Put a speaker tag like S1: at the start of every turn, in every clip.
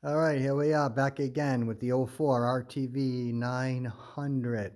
S1: All right, here we are back again with the '04 RTV 900.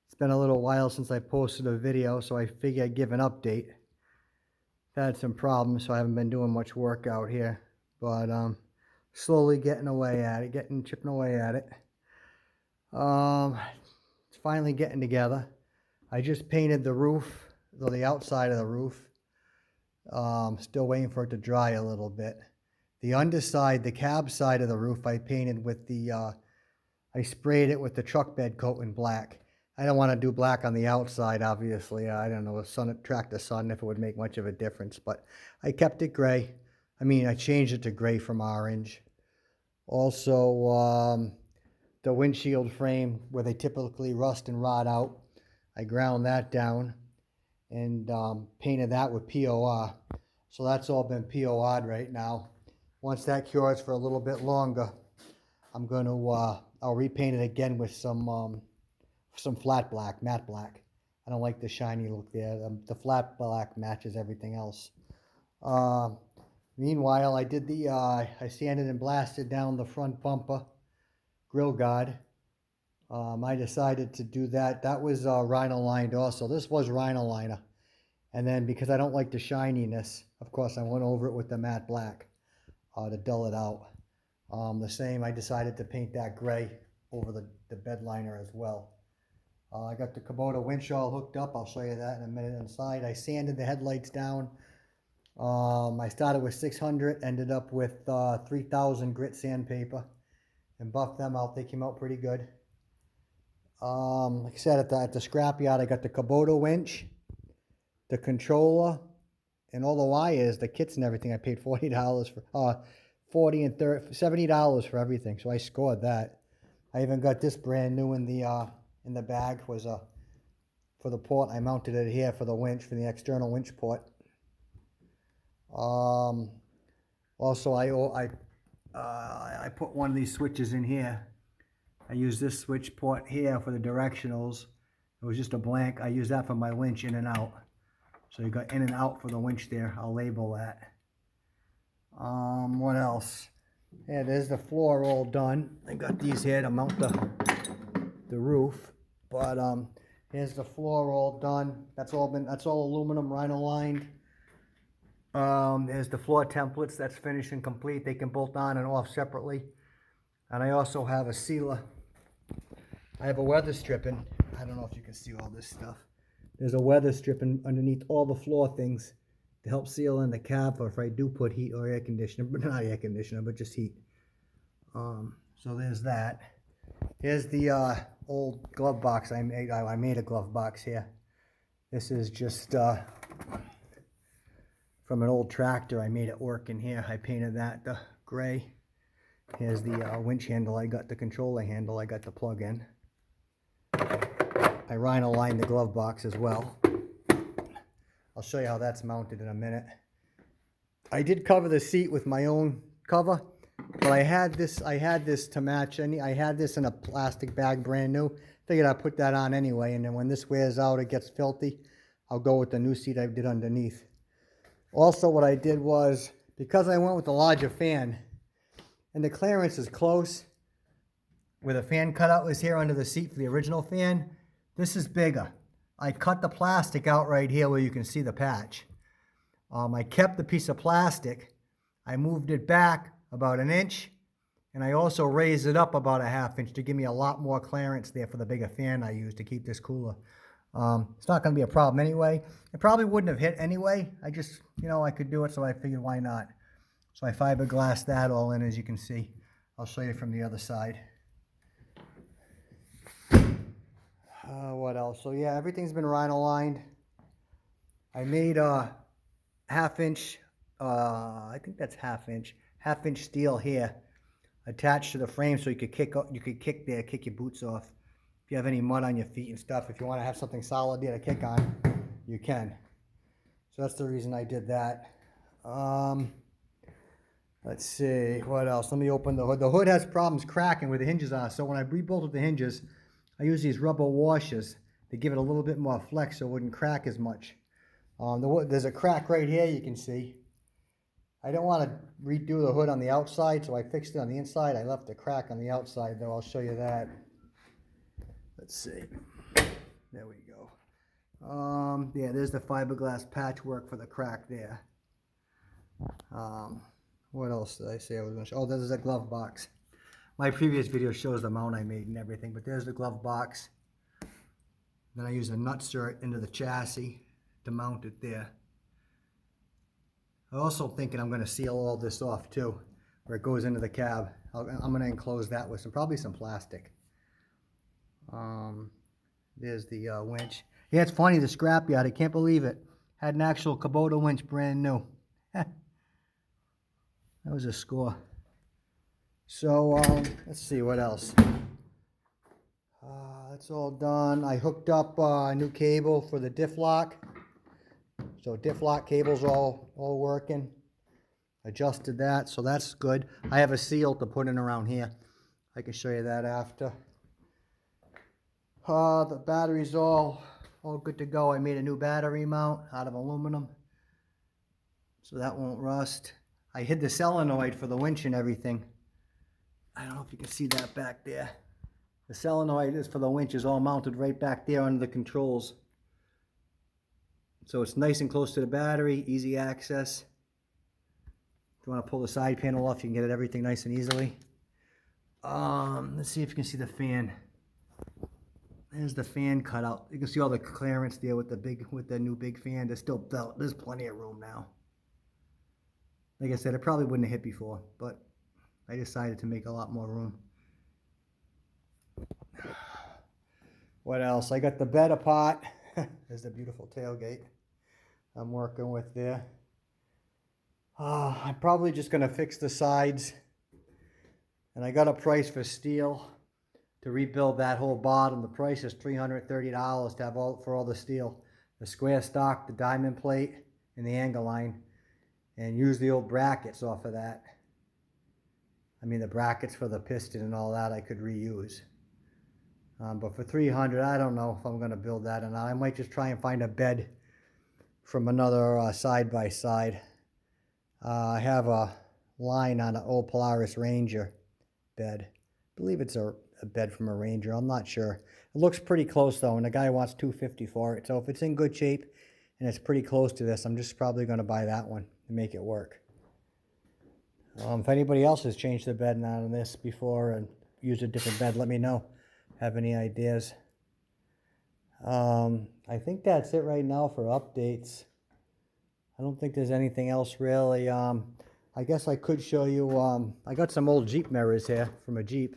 S1: It's been a little while since I posted a video, so I figured I'd give an update. Had some problems, so I haven't been doing much work out here, but slowly getting away at it, chipping away at it. It's finally getting together. I just painted the roof, the outside of the roof. Still waiting for it to dry a little bit. The underside, the cab side of the roof, I painted with I sprayed it with the truck bed coat in black. I don't want to do black on the outside, obviously. I don't know, the sun attract the sun if it would make much of a difference, but I kept it gray. I changed it to gray from orange. Also, the windshield frame where they typically rust and rot out, I ground that down and painted that with POR. So that's all been POR'd right now. Once that cures for a little bit longer, I'm going to I'll repaint it again with some flat black, matte black. I don't like the shiny look there. The flat black matches everything else. Meanwhile, I did I sanded and blasted down the front bumper grill guard. I decided to do that. That was rhino lined also. This was rhino liner. And then because I don't like the shininess, of course, I went over it with the matte black to dull it out. The same, I decided to paint that gray over the bed liner as well. I got the Kubota winch all hooked up. I'll show you that in a minute inside. I sanded the headlights down. I started with 600, ended up with 3,000 grit sandpaper and buffed them out. They came out pretty good. Like I said, at the scrapyard, I got the Kubota winch, the controller, and all the wires, the kits and everything. I paid $40 for $40 and $70 for everything. So I scored that. I even got this brand new in the bag. Was for the port. I mounted it here for the winch, for the external winch port. Also, I put one of these switches in here. I use this switch port here for the directionals. It was just a blank. I use that for my winch in and out. So you got in and out for the winch there. I'll label that. What else? Yeah, there's the floor all done. I got these here to mount the roof. But here's the floor all done. That's all aluminum, rhino lined. There's the floor templates. That's finished and complete. They can bolt on and off separately. And I also have a sealer. I have a weather stripping. I don't know if you can see all this stuff. There's a weather stripping underneath all the floor things to help seal in the cab, or if I do put heat or air conditioner, but not air conditioner, but just heat. So there's that. Here's the old glove box I made. I made a glove box here. This is just from an old tractor. I made it work in here. I painted that the gray. Here's the winch handle. I got the controller handle. I got the plug in. I rhino lined the glove box as well. I'll show you how that's mounted in a minute. I did cover the seat with my own cover, but I had this to match. I had this in a plastic bag, brand new. Figured I'd put that on anyway, and then when this wears out, it gets filthy, I'll go with the new seat I did underneath. Also, what I did was, because I went with the larger fan, and the clearance is close, where the fan cutout was here under the seat for the original fan, this is bigger. I cut the plastic out right here where you can see the patch. I kept the piece of plastic. I moved it back about an inch, and I also raised it up about a ½ inch to give me a lot more clearance there for the bigger fan I used to keep this cooler. It's not going to be a problem anyway. It probably wouldn't have hit anyway. I just, I could do it, so I figured why not. So I fiberglassed that all in, as you can see. I'll show you from the other side. What else? So yeah, everything's been rhino lined. I made a ½ inch, I think that's ½ inch steel here, attached to the frame so you could kick your boots off. If you have any mud on your feet and stuff, if you want to have something solid there to kick on, you can. So that's the reason I did that. Let's see, what else? Let me open the hood. The hood has problems cracking where the hinges are, so when I rebolted the hinges, I use these rubber washers to give it a little bit more flex so it wouldn't crack as much. There's a crack right here you can see. I don't want to redo the hood on the outside, so I fixed it on the inside. I left a crack on the outside, though. I'll show you that. Let's see. There we go. Yeah, there's the fiberglass patchwork for the crack there. What else did I say I was going to show? Oh, there's a glove box. My previous video shows the mount I made and everything, but there's the glove box. Then I use a nutsert into the chassis to mount it there. I'm also thinking I'm going to seal all this off too, where it goes into the cab. I'm going to enclose that with probably some plastic. There's the winch. Yeah, it's funny, the scrapyard, I can't believe it. Had an actual Kubota winch, brand new. That was a score. So, let's see, what else? That's all done. I hooked up a new cable for the diff lock. So diff lock cable's all working. Adjusted that, so that's good. I have a seal to put in around here. I can show you that after. The battery's all good to go. I made a new battery mount out of aluminum, so that won't rust. I hid the solenoid for the winch and everything. I don't know if you can see that back there. The solenoid is for the winch is all mounted right back there under the controls. So it's nice and close to the battery, easy access. If you want to pull the side panel off, you can get everything nice and easily. Let's see if you can see the fan. There's the fan cutout. You can see all the clearance there with the new big fan. There's plenty of room now. Like I said, it probably wouldn't have hit before, but I decided to make a lot more room. What else? I got the bed apart. There's the beautiful tailgate I'm working with there. I'm probably just going to fix the sides. And I got a price for steel to rebuild that whole bottom. The price is $330 to have all the steel. The square stock, the diamond plate, and the angle line. And use the old brackets off of that. I mean, the brackets for the piston and all that I could reuse. But for $300, I don't know if I'm going to build that or not. I might just try and find a bed from another side-by-side. I have a line on an old Polaris Ranger bed. I believe it's a bed from a Ranger. I'm not sure. It looks pretty close, though, and the guy wants $250 for it. So if it's in good shape and it's pretty close to this, I'm just probably going to buy that one and make it work. If anybody else has changed the bed on this before and used a different bed, let me know. Have any ideas? I think that's it right now for updates. I don't think there's anything else really. I guess I could show you, I got some old Jeep mirrors here from a Jeep.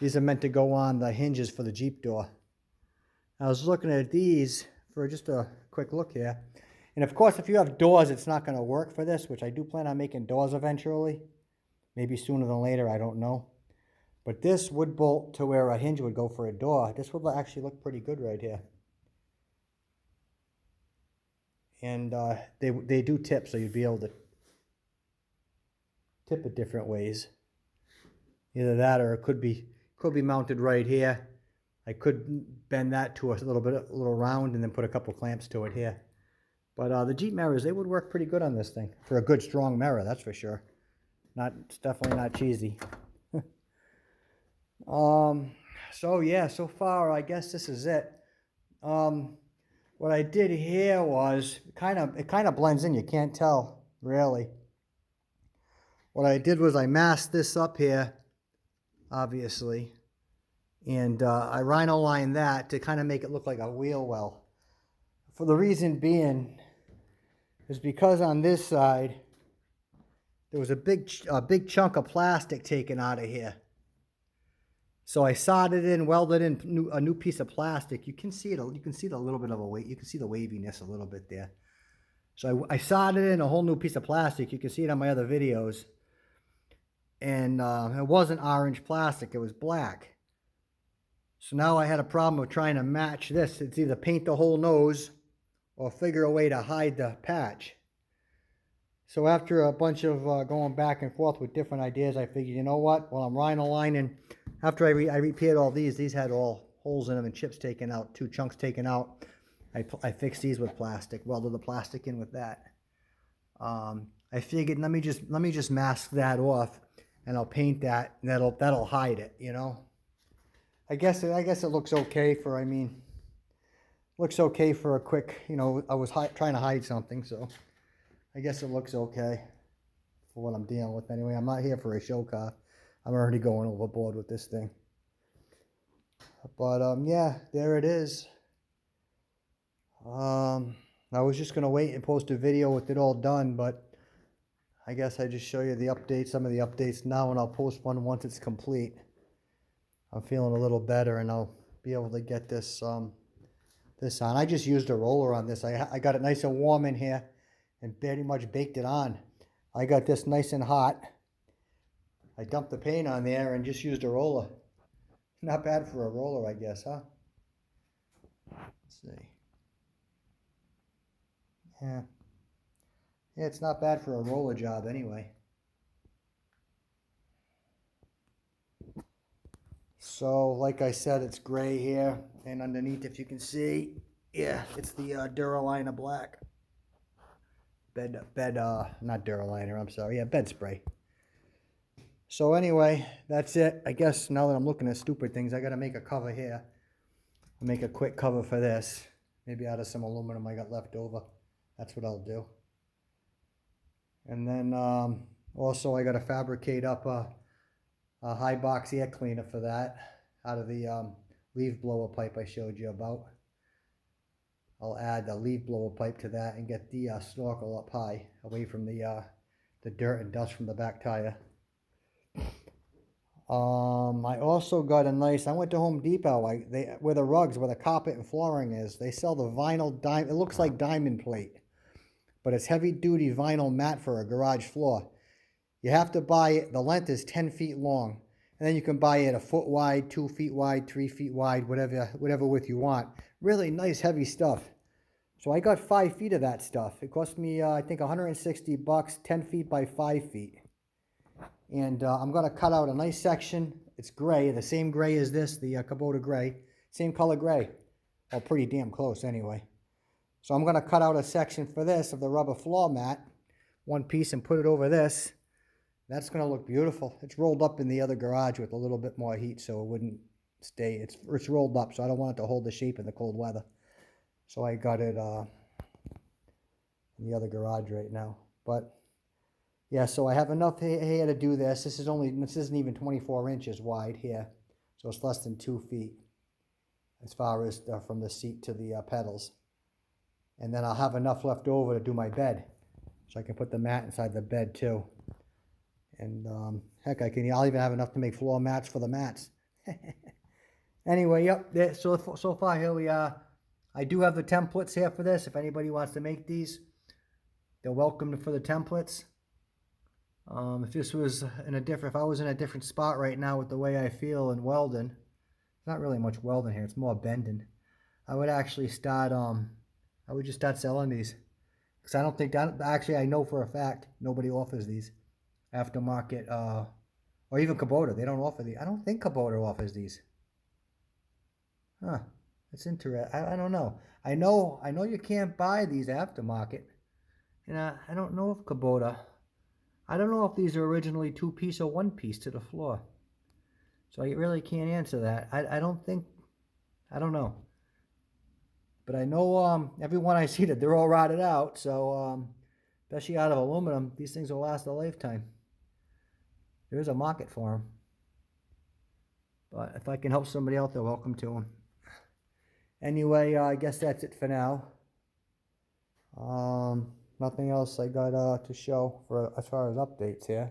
S1: These are meant to go on the hinges for the Jeep door. I was looking at these for just a quick look here. And of course, if you have doors, it's not going to work for this, which I do plan on making doors eventually. Maybe sooner than later, I don't know. But this would bolt to where a hinge would go for a door. This would actually look pretty good right here. And they do tip, so you'd be able to tip it different ways. Either that, or it could be mounted right here. I could bend that to a little round, and then put a couple clamps to it here. But the Jeep mirrors, they would work pretty good on this thing for a good strong mirror, that's for sure. It's definitely not cheesy. So yeah, so far I guess this is it. What I did here was it kind of blends in. You can't tell really. What I did was I masked this up here, obviously, and I rhino lined that to kind of make it look like a wheel well. For the reason being is because on this side there was a big chunk of plastic taken out of here. So I soldered in, welded in a new piece of plastic. You can see it. You can see the little bit of a weight. You can see the waviness a little bit there. So I soldered in a whole new piece of plastic. You can see it on my other videos. And it wasn't orange plastic. It was black. So now I had a problem with trying to match this. It's either paint the whole nose or figure a way to hide the patch. So after a bunch of going back and forth with different ideas, I figured, you know what? Well, I'm rhino lining. After I repaired all these had all holes in them and chips taken out, 2 chunks taken out. I fixed these with plastic, welded the plastic in with that. I figured let me just mask that off, and I'll paint that, and that'll hide it, you know. I guess it looks okay for, I mean, looks okay for a quick, you know, I was trying to hide something, so I guess it looks okay for what I'm dealing with anyway. I'm not here for a show car. I'm already going overboard with this thing. But yeah, there it is. I was just gonna wait and post a video with it all done, but I guess I just show you the updates, some of the updates now, and I'll post one once it's complete. I'm feeling a little better, and I'll be able to get this this on. I just used a roller on this. I got it nice and warm in here and pretty much baked it on. I got this nice and hot. I dumped the paint on there and just used a roller. Not bad for a roller, I guess, huh? Let's see. Yeah. Yeah, it's not bad for a roller job anyway. So, like I said, it's gray here, and underneath, if you can see, yeah, it's the Duraliner black. Not Duraliner, I'm sorry, yeah, bed spray. So anyway, that's it. I guess now that I'm looking at stupid things, I gotta make a cover here. I'll make a quick cover for this. Maybe out of some aluminum I got left over. That's what I'll do. And then also I gotta fabricate up a high box air cleaner for that out of the leaf blower pipe I showed you about. I'll add the leaf blower pipe to that and get the snorkel up high, away from the dirt and dust from the back tire. I also got a nice, I went to Home Depot, where the rugs, where the carpet and flooring is, they sell the vinyl it looks like diamond plate, but it's heavy duty vinyl mat for a garage floor. You have to buy it, the length is 10 feet long, and then you can buy it a foot wide, 2 feet wide, 3 feet wide, whatever width you want. Really nice heavy stuff. So I got 5 feet of that stuff. It cost me, I think, $160, 10 feet by 5 feet. And I'm going to cut out a nice section. It's gray, the same gray as this, the Kubota gray. Same color gray. Well, pretty damn close anyway. So I'm going to cut out a section for this of the rubber floor mat, one piece, and put it over this. That's going to look beautiful. It's rolled up in the other garage with a little bit more heat, so it wouldn't stay. It's rolled up, so I don't want it to hold the shape in the cold weather. So I got it in the other garage right now. But yeah, so I have enough here to do this. This isn't even 24 inches wide here, so it's less than 2 feet as far as from the seat to the pedals. And then I'll have enough left over to do my bed, so I can put the mat inside the bed too. And heck, I'll even have enough to make floor mats for the mats. Anyway, yep. So far here we are. I do have the templates here for this. If anybody wants to make these, they're welcome for the templates. If this was if I was in a different spot right now with the way I feel in welding, there's not really much welding here. It's more bending. I would actually start. I would just start selling these, because I don't think that. Actually, I know for a fact nobody offers these aftermarket, or even Kubota. They don't offer these. I don't think Kubota offers these. Huh? That's interesting. I don't know. I know you can't buy these aftermarket, and I don't know if Kubota. I don't know if these are originally 2-piece or 1-piece to the floor. So I really can't answer that. I don't know. But I know everyone I see that they're all rotted out. So especially out of aluminum, these things will last a lifetime. There is a market for them. But if I can help somebody out, they're welcome to them. Anyway, I guess that's it for now. Nothing else I got to show for as far as updates here.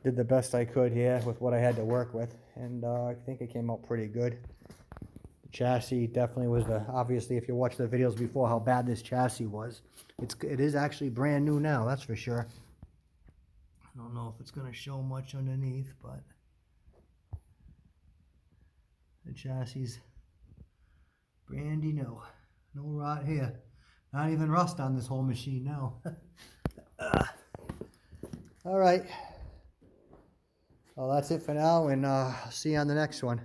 S1: Did the best I could here with what I had to work with, and I think it came out pretty good. The chassis definitely was obviously, if you watched the videos before, how bad this chassis was. It is actually brand new now, that's for sure. I don't know if it's going to show much underneath, but the chassis brandy new. No rot here. Not even rust on this whole machine now. All right. Well, that's it for now, and I'll see you on the next one.